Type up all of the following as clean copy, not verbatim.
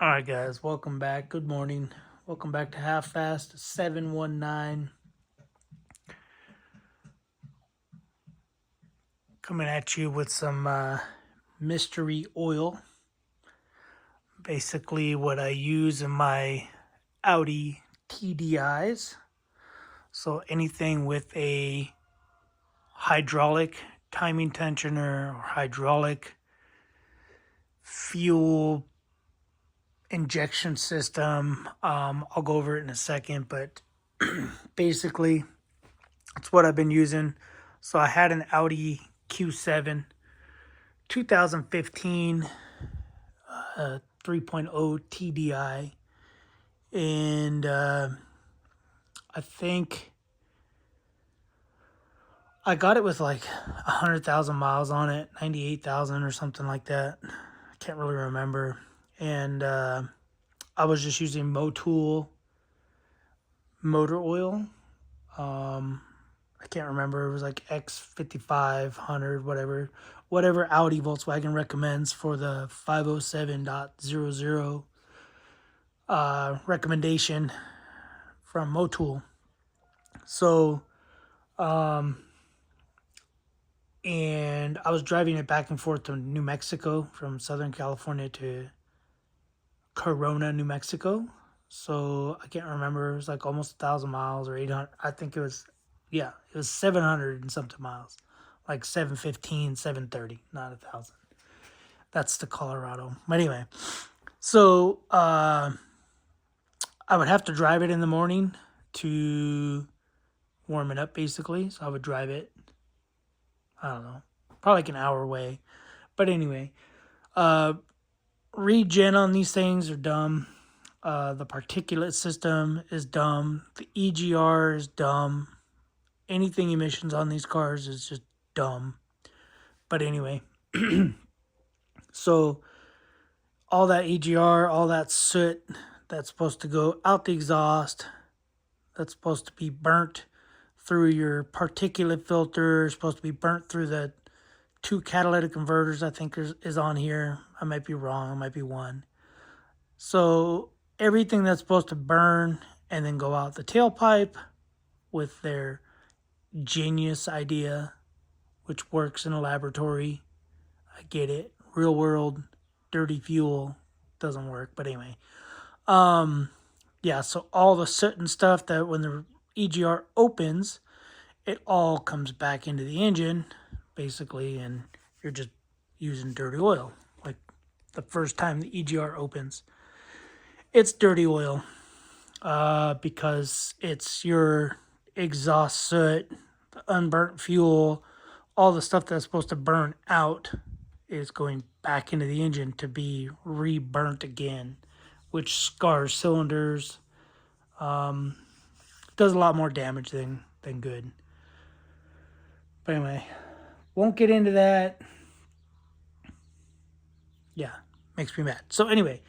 All right, guys, welcome back. Good morning. Welcome back to Half Fast 719. Coming at you with some mystery oil. Basically, what I use in my Audi TDIs. So, anything with a hydraulic timing tensioner or hydraulic fuel injection system. I'll go over it in a second, but basically, it's what I've been using. So I had an Audi Q7 2015 3.0 TDI, and I think I got it with like 100,000 miles on it, 98,000 or something like that. I can't really remember. And I was just using Motul motor oil. I can't remember. It was like X5500, whatever Audi Volkswagen recommends for the 507.00 recommendation from Motul. So, and I was driving it back and forth to New Mexico from Southern California to Corona, New Mexico. So I can't remember. It was like almost 1,000 miles or 800. I think it was 700 and something miles, like 715, 730, not 1,000. That's the Colorado. But anyway, so I would have to drive it in the morning to warm it up, basically. So I would drive it, I don't know, probably like an hour away. But anyway, regen on these things are dumb. The particulate system is dumb. The EGR is dumb. Anything emissions on these cars is just dumb. But anyway, so all that EGR, all that soot that's supposed to go out the exhaust, that's supposed to be burnt through your particulate filter, supposed to be burnt through the 2 catalytic converters, I think is on here. I might be wrong. It might be 1. So everything that's supposed to burn and then go out the tailpipe with their genius idea, which works in a laboratory. I get it. Real world, dirty fuel doesn't work. But anyway, so all the soot and stuff that when the EGR opens, it all comes back into the engine, basically, and you're just using dirty oil. Like the first time the EGR opens, it's dirty oil because it's your exhaust soot, the unburnt fuel, all the stuff that's supposed to burn out is going back into the engine to be reburnt again, which scars cylinders, does a lot more damage than good. But anyway, won't get into that. Yeah, makes me mad. So anyway,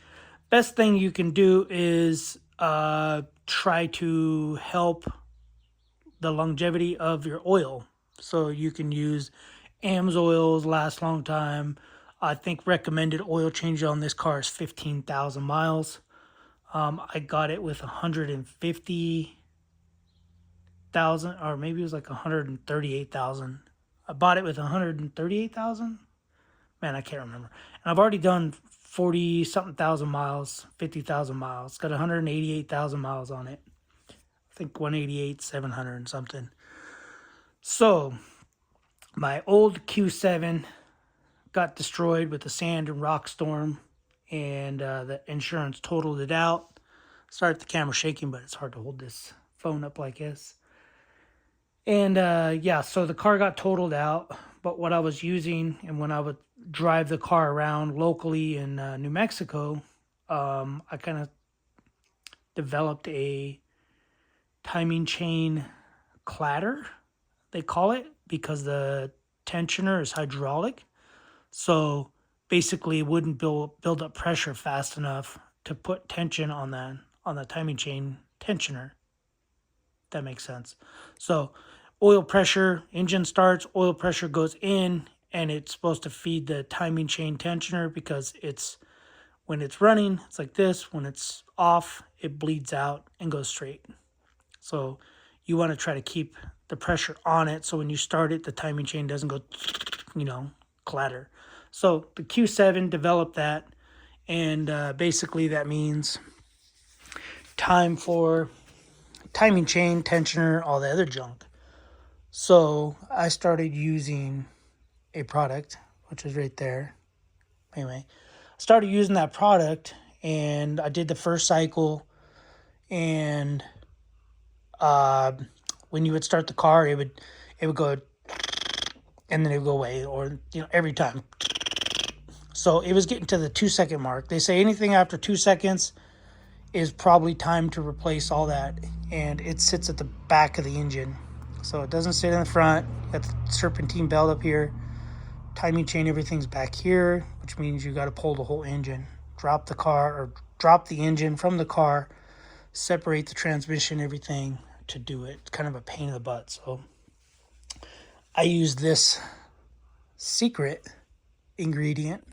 best thing you can do is try to help the longevity of your oil. So you can use AMS oils, last long time. I think recommended oil change on this car is 15,000 miles. I got it with 150,000, or maybe it was like 138,000. I bought it with 138,000. Man, I can't remember. And I've already done 40 something thousand miles, 50,000 miles. It's got 188,000 miles on it. I think 188, 700 and something. So my old Q7 got destroyed with a sand and rock storm, and the insurance totaled it out. Sorry if the camera's shaking, but it's hard to hold this phone up like this. And so the car got totaled out, but what I was using, and when I would drive the car around locally in New Mexico, I kind of developed a timing chain clatter, they call it, because the tensioner is hydraulic. So basically it wouldn't build up pressure fast enough to put tension on the timing chain tensioner. That makes sense. So oil pressure, engine starts, oil pressure goes in, and it's supposed to feed the timing chain tensioner because it's When it's running, it's like this. When it's off, it bleeds out and goes straight. So you want to try to keep the pressure on it, so when you start it, the timing chain doesn't go, clatter. So the Q7 developed that, and basically that means time for timing chain, tensioner, all the other junk. So I started using a product, which is right there. Anyway, I started using that product, and I did the first cycle, and when you would start the car, it would go, and then it would go away, or every time. So it was getting to the 2 second mark. They say anything after 2 seconds is probably time to replace all that, and it sits at the back of the engine, so it doesn't sit in the front. Got the serpentine belt up here, timing chain, everything's back here, which means you got to pull the whole engine, drop the engine from the car, separate the transmission, everything to do it. It's kind of a pain in the butt. So I use this secret ingredient,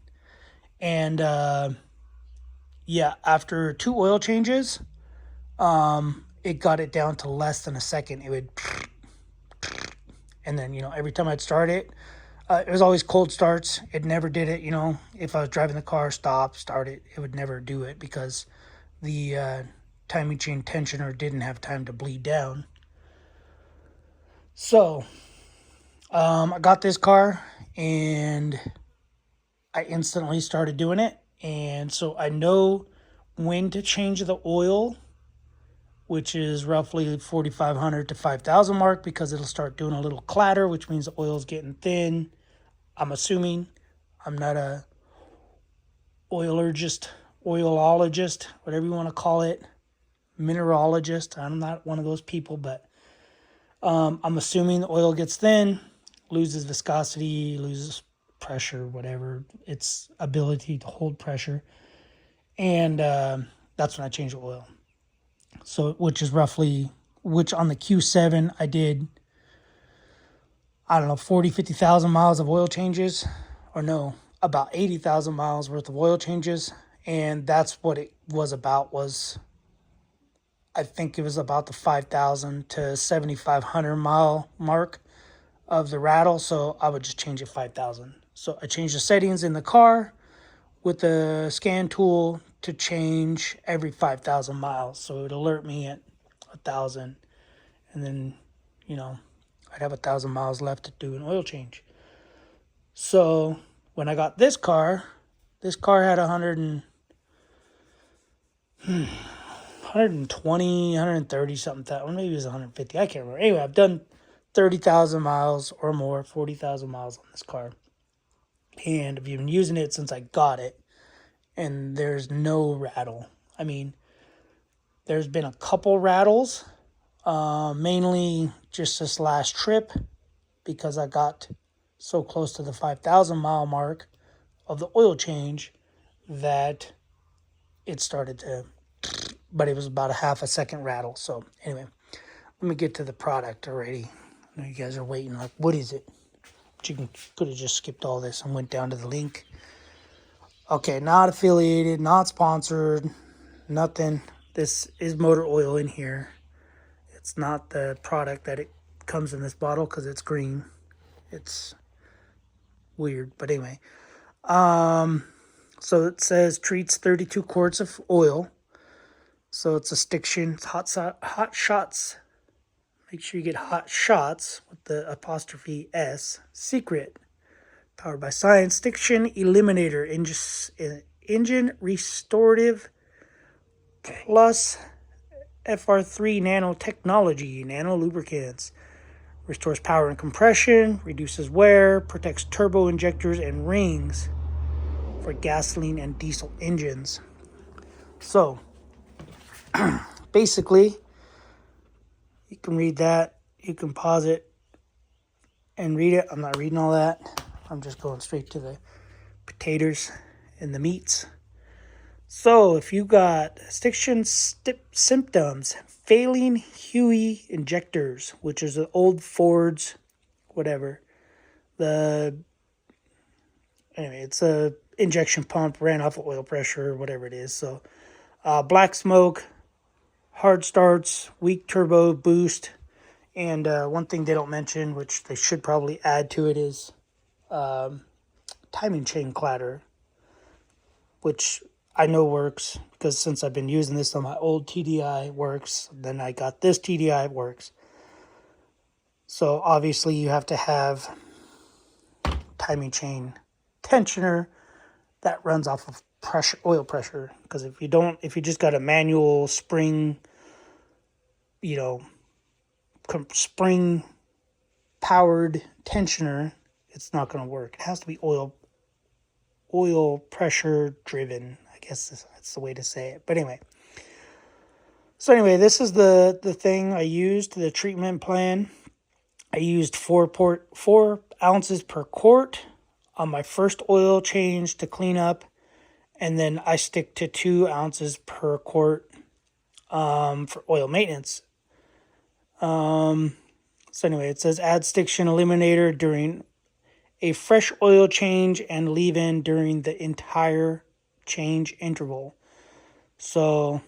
and after 2 oil changes, it got it down to less than a second. It would, and then every time I'd start it, it was always cold starts. It never did it. If I was driving the car, start it, it would never do it because the timing chain tensioner didn't have time to bleed down. So I got this car, and I instantly started doing it. And so I know when to change the oil, which is roughly 4,500 to 5,000 mark, because it'll start doing a little clatter, which means the oil's getting thin. I'm assuming. I'm not a oilologist, whatever you want to call it, mineralogist. I'm not one of those people, but I'm assuming the oil gets thin, loses viscosity, loses pressure, whatever, its ability to hold pressure. And that's when I change the oil. So, which on the Q7, I did, 40, 50,000 miles of oil changes, or no, about 80,000 miles worth of oil changes. And that's what it was about, I think it was about the 5,000 to 7,500 mile mark of the rattle. So I would just change it 5,000. So I changed the settings in the car with the scan tool to change every 5,000 miles. So it would alert me at 1,000. And then, I'd have 1,000 miles left to do an oil change. So when I got this car had 120, 130 something, or maybe it was 150. I can't remember. Anyway, I've done 30,000 miles or more, 40,000 miles on this car. And I've been using it since I got it, and there's no rattle. I mean, there's been a couple rattles, mainly just this last trip, because I got so close to the 5,000 mile mark of the oil change that it started to, but it was about a half a second rattle. So anyway, let me get to the product already. I know you guys are waiting, like, what is it? But you could have just skipped all this and went down to the link. Okay, not affiliated, not sponsored, nothing. This is motor oil in here. It's not the product that it comes in this bottle because it's green. It's weird, but anyway. So it says treats 32 quarts of oil. So it's a stiction. It's hot shots. Make sure you get hot shots with the apostrophe S. Secret. Powered by science. Stiction eliminator. Engine restorative plus FR3 nanotechnology. Nano lubricants. Restores power and compression. Reduces wear. Protects turbo injectors and rings for gasoline and diesel engines. So basically, you can read that. You can pause it and read it. I'm not reading all that. I'm just going straight to the potatoes and the meats. So if you got stiction symptoms, failing Huey injectors, which is the old Fords, whatever. Anyway, it's a injection pump ran off of oil pressure or whatever it is. So black smoke, hard starts, weak turbo boost, and one thing they don't mention, which they should probably add to it, is timing chain clatter, which I know works because since I've been using this on my old TDI, works. Then I got this TDI, works. So obviously you have to have timing chain tensioner that runs off of pressure, oil pressure. Because if you just got a manual spring, spring powered tensioner, it's not going to work. It has to be oil pressure driven. I guess that's the way to say it. But anyway. So anyway, this is the thing I used, the treatment plan. I used 4 ounces per quart on my first oil change to clean up. And then I stick to 2 ounces per quart for oil maintenance. So anyway, it says add stiction eliminator during a fresh oil change and leave in during the entire change interval. So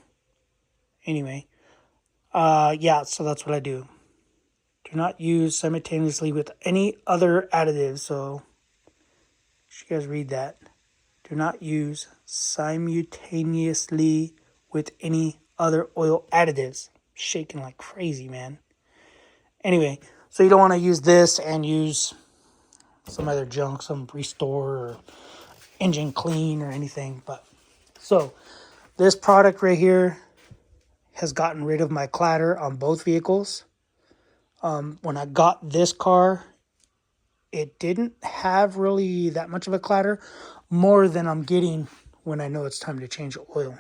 anyway, so that's what I do. Do not use simultaneously with any other additives. So you guys read that. Do not use simultaneously with any other oil additives. Shaking like crazy, man. Anyway, so you don't want to use this and use some other junk, some restore or engine clean or anything. But so this product right here has gotten rid of my clatter on both vehicles. When I got this car, it didn't have really that much of a clatter, more than I'm getting when I know it's time to change oil.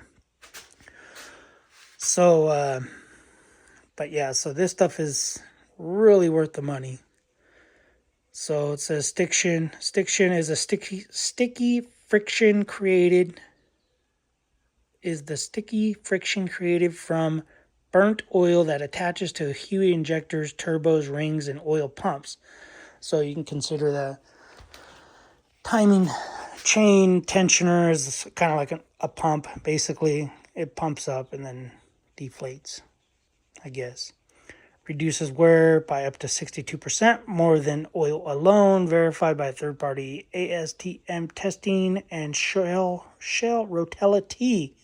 So, but yeah, so this stuff is really worth the money. So it says stiction. Stiction is a sticky friction created. Is the sticky friction created from burnt oil that attaches to HUI injectors, turbos, rings, and oil pumps. So you can consider the timing chain tensioner is kind of like a pump. Basically, it pumps up and then deflates, I guess. Reduces wear by up to 62% more than oil alone, verified by third-party ASTM testing and Shell Rotella T.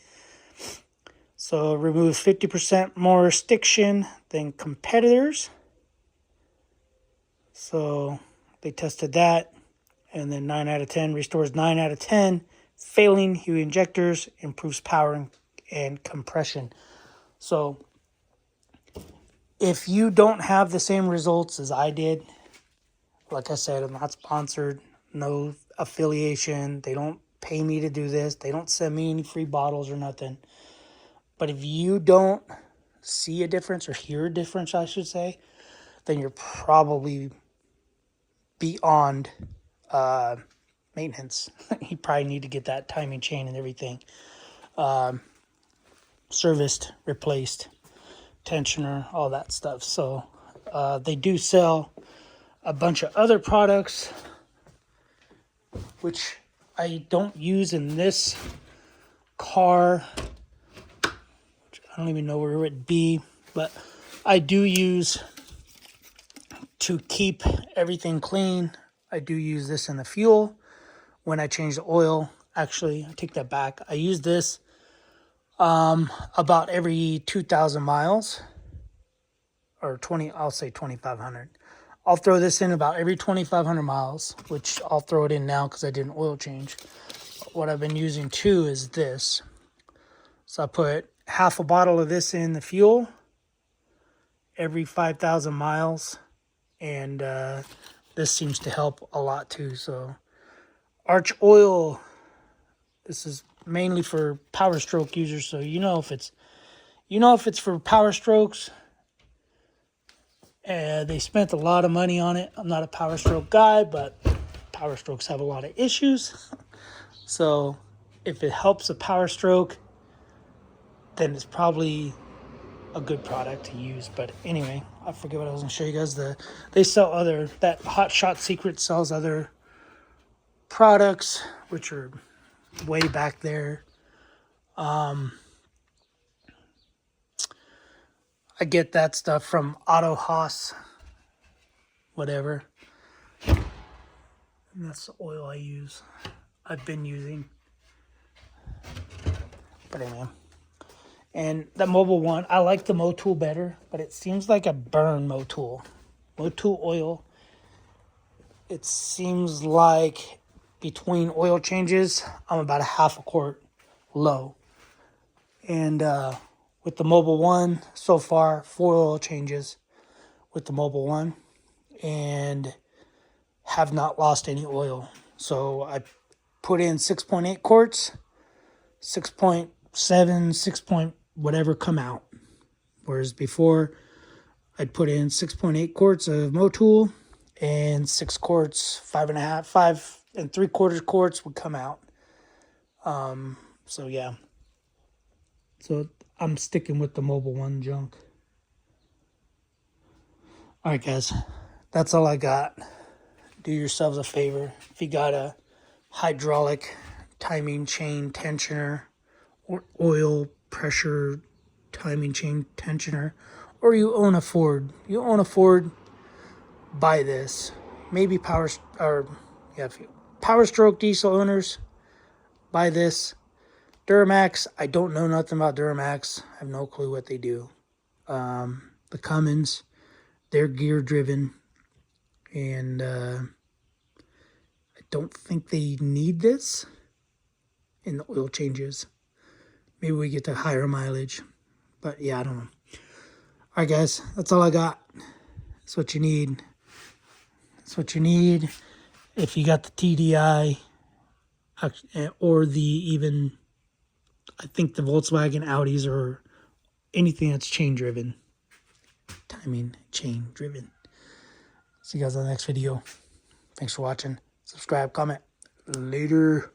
So removes 50% more stiction than competitors. So they tested that. And then 9 out of 10 restores 9 out of 10 failing HUI injectors, improves power and compression. So if you don't have the same results as I did, like I said, I'm not sponsored, no affiliation. They don't pay me to do this. They don't send me any free bottles or nothing. But if you don't see a difference or hear a difference, I should say, then you're probably beyond maintenance. You probably need to get that timing chain and everything serviced, replaced, tensioner, all that stuff. So they do sell a bunch of other products, which I don't use in this car. I don't even know where it would be, but I do use to keep everything clean. I do use this in the fuel when I change the oil. Actually, I take that back. I use this about every 2,000 miles or 20, I'll say 2,500. I'll throw this in about every 2,500 miles, which I'll throw it in now because I did an oil change. What I've been using too is this. So I put half a bottle of this in the fuel every 5,000 miles. And this seems to help a lot too. So Arch Oil, this is mainly for Power Stroke users. So if it's for Power Strokes. They spent a lot of money on it. I'm not a Power Stroke guy, but Power Strokes have a lot of issues. So if it helps a Power Stroke, then it's probably a good product to use. But anyway, I forget what I was going to show you guys. They sell that Hot Shot Secret sells other products, which are way back there. I get that stuff from Auto Haas, whatever. And that's the oil I use. I've been using. But anyway. And the mobile one, I like the Motul better, but it seems like a burn Motul. Motul oil, it seems like between oil changes, I'm about a half a quart low. And with the mobile one, so far, 4 oil changes with the mobile one, and have not lost any oil. So I put in 6.8 quarts, 6.7, 6 point whatever come out. Whereas before, I'd put in 6.8 quarts of Motul, and 6 quarts, 5.5, 5 3/4 quarts would come out. So yeah. So I'm sticking with the mobile one junk. All right, guys. That's all I got. Do yourselves a favor. If you got a hydraulic timing chain tensioner or oil pressure timing chain tensioner, or you own a Ford, buy this. Maybe Power Stroke diesel owners, buy this. Duramax, I don't know nothing about Duramax. I have no clue what they do. The Cummins, they're gear driven, and I don't think they need this in the oil changes. Maybe we get to higher mileage, but yeah, I don't know. All right, guys, that's all I got. That's what you need. That's what you need. If you got the TDI, or I think the Volkswagen Audis, or anything that's chain driven. Timing chain driven. See you guys on the next video. Thanks for watching. Subscribe, comment. Later.